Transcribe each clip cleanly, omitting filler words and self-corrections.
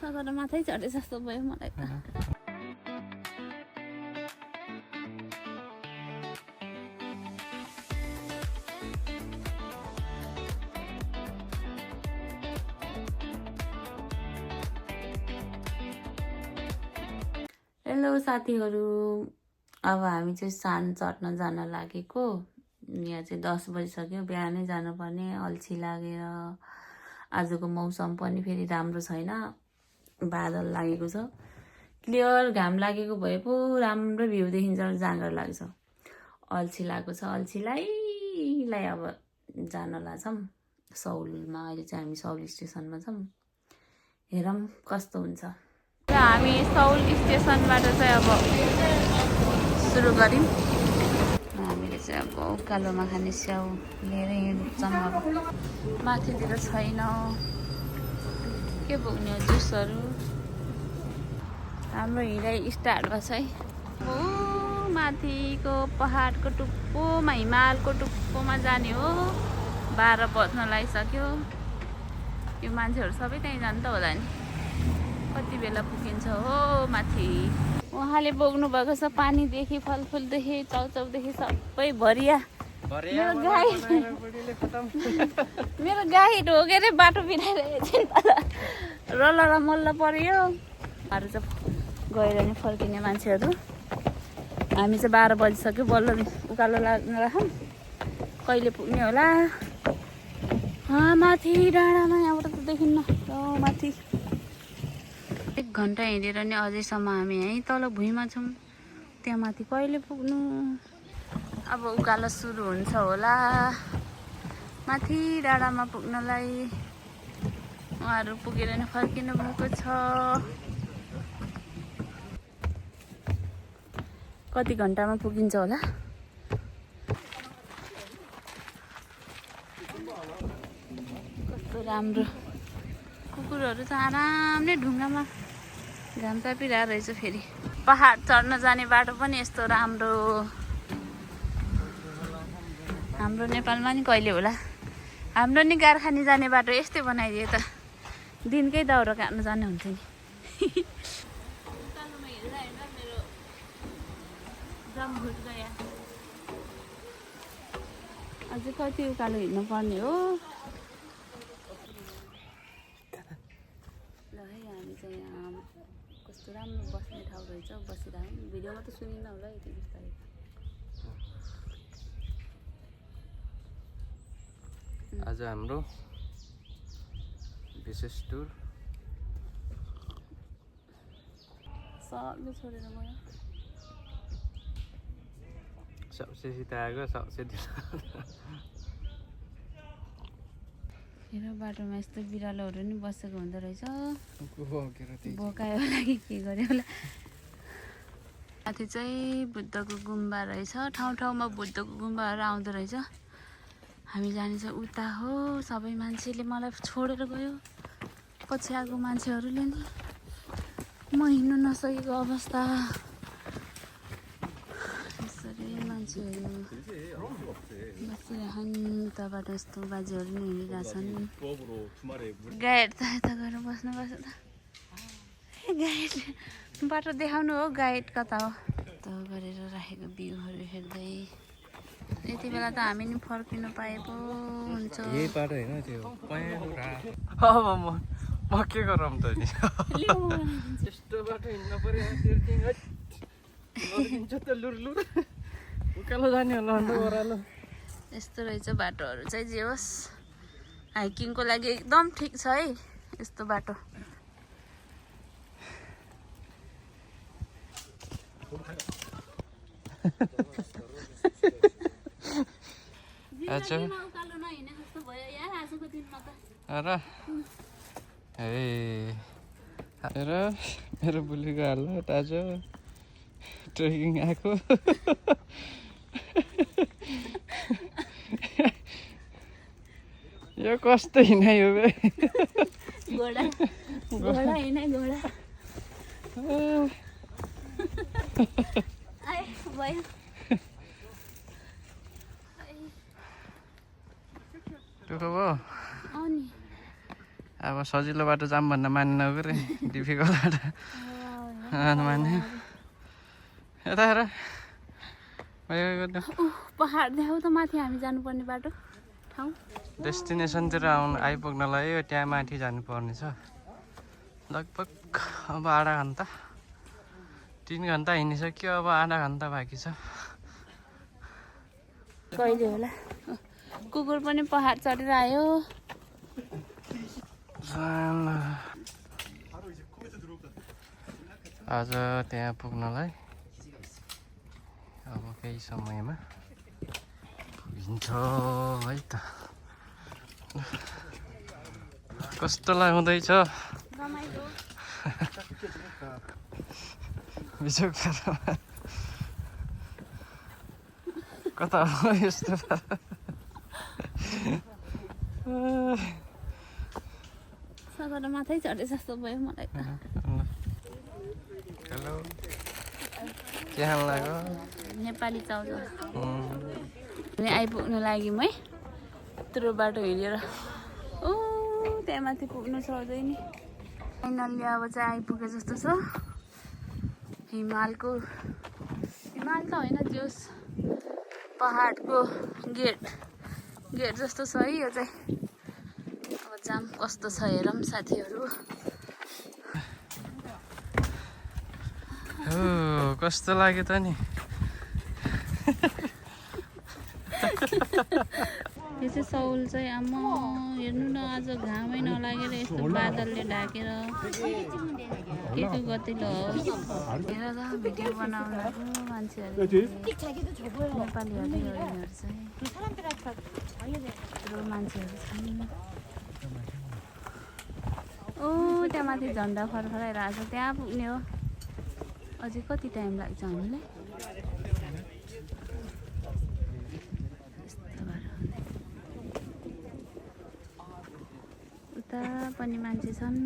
सगरा माथै चढे जस्तो भयो मलाई त। हेलो साथीहरू, अब हामी चाहिँ सान चढ्न जान लागेको। यहाँ चाहिँ 10 बजिसक्यो, बिहानै जानुपर्ने, अल्छी लागेर। आजको मौसम पनि फेरि राम्रो छैन, बादल लागेको छ। क्लियर घाम लागेको भए पो राम्रो भ्यू देखिन्छ, जाँगर लाग्छ। अल्छी लागेको छ, अल्छीलाई अब जान लाग्छौँ सौलमा। अहिले चाहिँ हामी सौल स्टेसनमा छौँ, हेरौँ कस्तो हुन्छ। हामी सौल स्टेसनबाट चाहिँ अब सुरु गऱ्यौँ। हामीले चाहिँ अब उकालोमा खाने स्याउ लिएर हिँड्छौँ। अब माथितिर छैन के बोक्ने जुसहरू। हाम्रो हिँडाइ स्टार्ट भएको छ है। ओ माथिको पहाडको टुप्पोमा, हिमालको टुप्पोमा जाने हो। 12 बज्न लागिसक्यो। यो मान्छेहरू सबै त्यहीँ जान्छ त होला नि। कति बेला पुगिन्छ हो माथि। उहाँले बोक्नु भएको छ पानीदेखि, फलफुलदेखि, चाउचाउदेखि सबै भरिया। मेरो गाई ढोगेरै बाटो बिराएर एकछिन रल र मल्ल पर्यो। अरू चाहिँ गएर नि फर्किने मान्छेहरू। हामी चाहिँ 12 बजिसक्यो, बल्ल उकालो लाग्न राखौँ। कहिले पुग्ने होला। माथि डाँडामा यहाँबाट त देखिन्न माथि। 1 घन्टा हिँडेर नि अझैसम्म हामी यहीँ तल भुइँमा छौँ। त्यहाँ माथि कहिले पुग्नु। अब उकालो सुरु हुन्छ होला माथि डाँडामा पुग्नलाई। उहाँहरू पुगेर नि फर्किनु भएको छ। कति घन्टामा पुगिन्छ होला। कस्तो राम्रो। कुकुरहरू चाहिँ आरामले ढुङ्गामा घाम चापिरहेको रहेछ। फेरि पहाड चढ्न जाने बाटो पनि यस्तो राम्रो। हाम्रो नेपालमा नि कहिले होला। हाम्रो नि कारखानी जाने बाटो यस्तै बनाइदिए त दिनकै दाउरा काट्न जाने हुन्थ्यो नि। उकालोमा हेर्दा हेर्दा मेरो दम घुट्गयो। अझै कति उकालो हिँड्नु पर्ने हो। ल है हामी चाहिँ यहाँ कस्तो राम्रो बस्ने ठाउँ रहेछ, बसिरह्यौँ। भिडियोमा त सुनिन होला यति बिस्तारै। आज हाम्रो विशेष टुर सबले छोडेर गयो। सबसे सीता आएको सबसे हेर बाटोमा यस्तो बिरालोहरू नि बसेको हुँदो रहेछ। बोकायो होला कि के गर्यो होला। माथि चाहिँ बुद्धको गुम्बा रहेछ। ठाउँ ठाउँमा बुद्धको गुम्बाहरू आउँदो रहेछ। हामी जाने चाहिँ उता हो। सबै मान्छेले मलाई छोडेर गयो। पछि आएको मान्छेहरूले नि। म हिँड्नु नसकेको अवस्था। यसरी मान्छेहरू बसिरहन्। उताबाट यस्तो बाजेहरू नि हिँडिरहेछन्। गाइड त यता गएर बस्नुपर्छ त। गाइड बाटो देखाउनु हो, गाइड कता हो त गरेर राखेको भ्यूहरू हेर्दै। यति बेला त हामी नि फर्किनु पाए पो हुन्छ। यही बाटो होइन त्यो अब म के गरौँ त नि। यस्तो बाटो हिँड्नु पर्यो त लुर उकालो जाने होला अन्त ओह्रालो। यस्तो रहेछ बाटोहरू चाहिँ। जे होस् हाइकिङको लागि एकदम ठिक छ है यस्तो बाटो। मेरो बुलीको हाल आज ट्रेकिङ आएको। यो कस्तो हिँडाइ हो बे। घोडा घोडा हिँडाइ घोडा। भयो दुःख भयो। अब सजिलो बाटो जाम भन्न मान्नु नगरे डिफिकल्ट बाटो मान्यो यता हेर पहाड देखाउ त माथि हामी जानुपर्ने बाटो ठाउँ डेस्टिनेसनतिर आइपुग्नलाई त्यहाँ माथि जानुपर्ने छ लगभग अब आधा घन्टा 3 घन्टा हिँडिसक्यो अब आधा घन्टा बाँकी छ कहिले होला कुकुर पनि पहाड चढेर आयो आज त्यहाँ पुग्नलाई अब केही समयमा पुगिन्छ है त कस्तो लाग्दैछ बिचोकमा कता हो यस्तो सगरो माथै चढे जस्तो भयो मलाई त हेलो के हाल लाग्यो नेपाली चाउचाउ अनि आइपुग्नु लाग्यौँ है यत्रो बाटो हिँडेर ओ त्यहाँ माथि पुग्नु छ अझै नि फाइनल्ली अब चाहिँ आइपुगे जस्तो छ हिमाल त होइन जोस पहाडको गेट जस्तो छ है यो चाहिँ अब जाम कस्तो छ हेरौँ साथीहरू कस्तो लाग्यो त नि यो चाहिँ सौल चाहिँ आम्मा हेर्नु न आज घामै नलागेर यस्तो बादलले ढाकेर के को गतिलो होस् हेर त भिडियो बनाउनु मान्छेहरू नेपालीहरू चाहिँ यत्रो मान्छेहरू छन् ओ त्यहाँ माथि झन्डा फरफराइरहेको छ त्यहाँ पुग्ने हो अझै कति टाइम लाग्छ हामीलाई उता पनि मान्छे छन्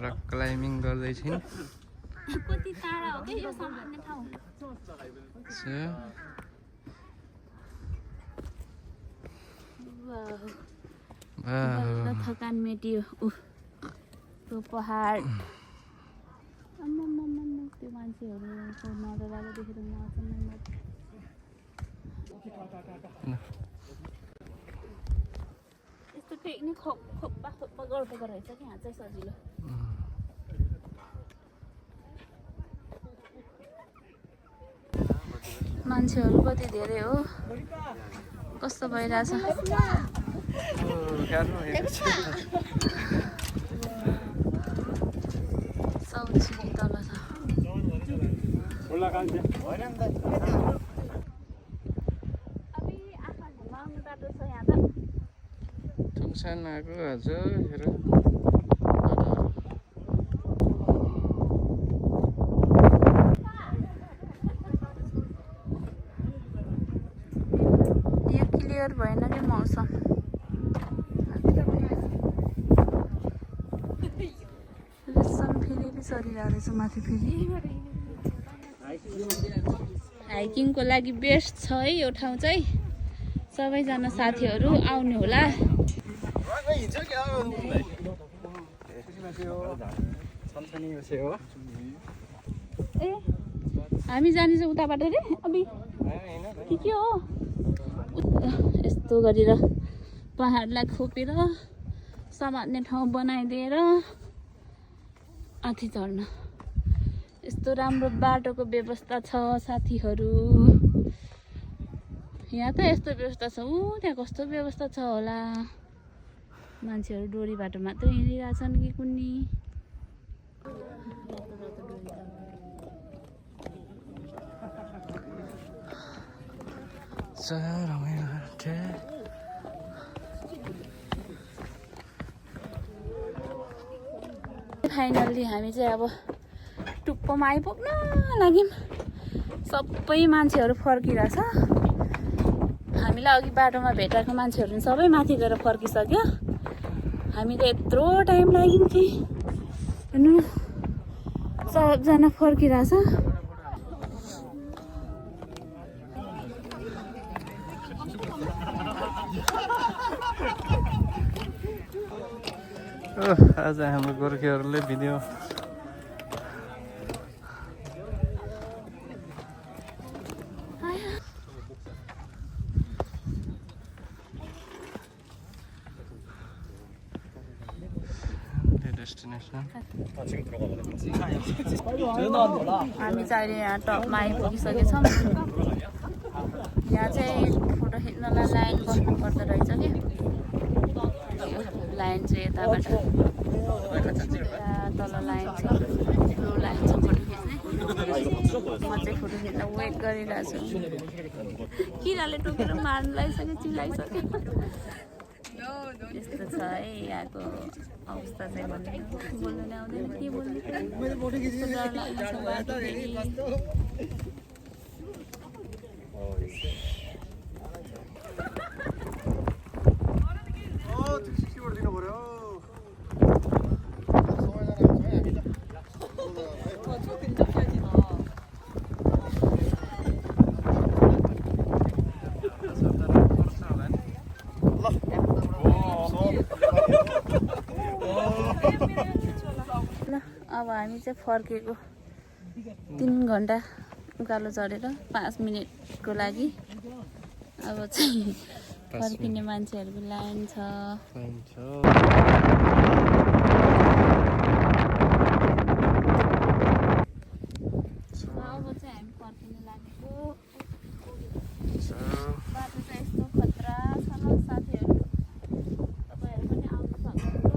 रक क्लाइम्बिङ गर्दैछन् कति टाढा हो के यो सामान्य ठाउँ बल्ल थकान मेटियो त्यो पहाड त्यो मान्छेहरूको नजराले देखेर म अचम्मै यस्तो टेक्निक खोप्पा गर्दो रहेछ कि यहाँ चाहिँ सजिलो मान्छेहरू कति धेरै हो कस्तो भइरहेछ सौछी तल छ टुङसान आएको हजुर हेर यो क्लियर भएन कि मौसम रेसम फेरि सरिरहेको रहेछ माथि फेरि हाइकिङको लागि बेस्ट छ है यो ठाउँ चाहिँ सबैजना साथीहरू आउनु होला ए हामी जाने चाहिँ उताबाट रे अबि के हो यस्तो गरेर पहाडलाई खोपेर समात्ने ठाउँ बनाइदिएर माथि चढ्न यस्तो राम्रो बाटोको व्यवस्था छ साथीहरू यहाँ त यस्तो व्यवस्था छ त्यहाँ कस्तो व्यवस्था छ होला मान्छेहरू डोरी बाटो मात्रै हिँडिरहेछन् कि कुन्नी फाइनल्ली हामी चाहिँ अब टुप्पोमा आइपुग्न लाग्यौँ सबै मान्छेहरू फर्किरहेछ हामीलाई अघि बाटोमा भेटाएको मान्छेहरू सबै माथि गएर फर्किसक्यो हामी त यत्रो टाइम लाग्यौँ कि हेर्नु सबजना फर्किरहेछ आज हाम्रो गोर्खेहरूले भिडियो डेस्टिनेसन हामी चाहिँ अहिले यहाँ टपमा आइपुगिसकेछौँ। यहाँ चाहिँ फोटो खिच्नलाई लाइन बस्नु पर्दो रहेछ कि लाइन चाहिँ यताबाट तल लाइन छ ठुलो लाइन छ फोटो खिच्ने। म चाहिँ फोटो खिच्न वेट गरिरहेको छु। किराले टोकेर मार्नु लागिसक्यो चिलाइसक्यो। यस्तो छ है यहाँको अवस्था चाहिँ भन्ने बोल्नु नै आउँदैन के बोल्नु यस्तो डर लाग्छ बाटोखेरि। ल अब हामी चाहिँ फर्केको 3 घन्टा उकालो चढेर 5 मिनटको लागि अब चाहिँ फर्किने मान्छेहरूको लाइन छ। अब चाहिँ हामी फर्किनु लागेको। बाटो चाहिँ यस्तो खतरा छ ल साथीहरू, तपाईँहरू पनि आउनु सक्नुहुन्छ।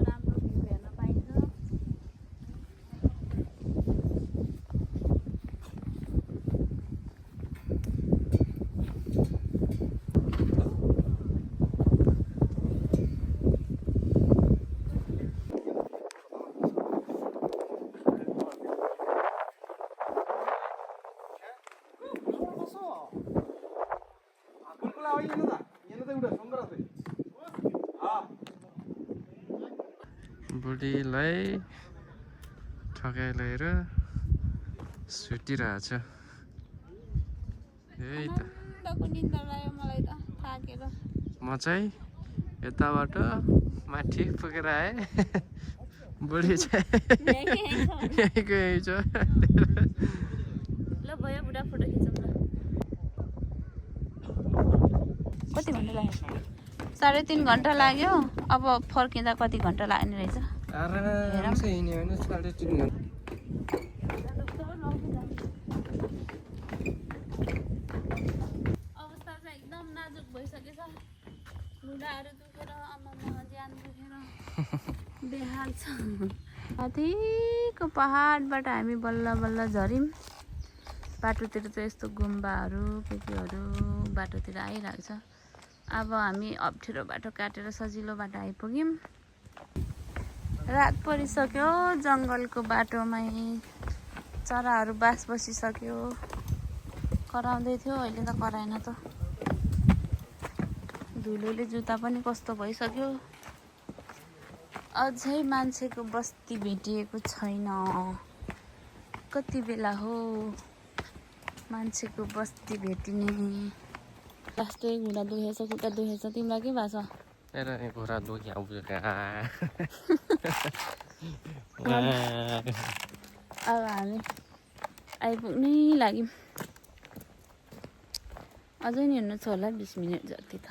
राम्रो भ्यू हेर्न पाइन्छ। बुढीलाई ठगाइ लिएर सुतिरहेछ। यही त निन्द्रा लाग्यो मलाई त थाकेर। म चाहिँ यताबाट माथि पुगेर आएँ, बुढी चाहिँ यहीँको यही छ। ल भयो बुढा फोटो खिचौँ ल। कति घन्टा लाग्यो? 3.5 घन्टा लाग्यो। अब फर्किँदा कति घन्टा लाग्ने रहेछ? आरामसे हिँड्यो भने 3.5 घन्टा। अवस्था चाहिँ एकदम नाजुक भइसकेछ। लुगाहरू दुखेर आमामा ज्यान दुखेर बेहाल छ। माथिको पहाडबाट हामी बल्ल बल्ल झऱ्यौँ। बाटोतिर चाहिँ यस्तो गुम्बाहरू केहरू बाटोतिर आइरहेको छ। अब हामी अप्ठ्यारो बाटो काटेर सजिलो बाटो आइपुग्यौँ। रात परिसक्यो, जङ्गलको बाटोमै चराहरू बास बसिसक्यो। कराउँदै थियो, अहिले त कराएन त। धुलोले जुत्ता पनि कस्तो भइसक्यो। अझै मान्छेको बस्ती भेटिएको छैन। कति बेला हो मान्छेको बस्ती भेटिने? लास्टै घुँडा दुखेछ, खुट्टा दुखेछ। तिमीलाई के भएको छ? मेरो घुँडा दुख्यो। अब हामी आइपुग्नै लाग्यौँ। अझै नि हिँड्नु छ होला 20 मिनट जति त।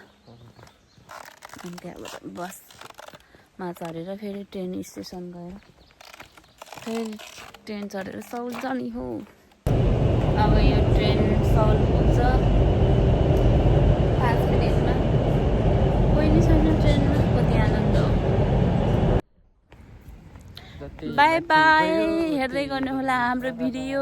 अनि त्यहाँबाट बसमा चढेर फेरि ट्रेन स्टेसन गएर फेरि ट्रेन चढेर सौल जाने हो। अब यो ट्रेन सौल पुग्छ 5 मिनटमा। कोही नै छैन ट्रेनमा, कति आनन्द हो। बाई बाई, हेर्दै गर्नु होला हाम्रो भिडियो।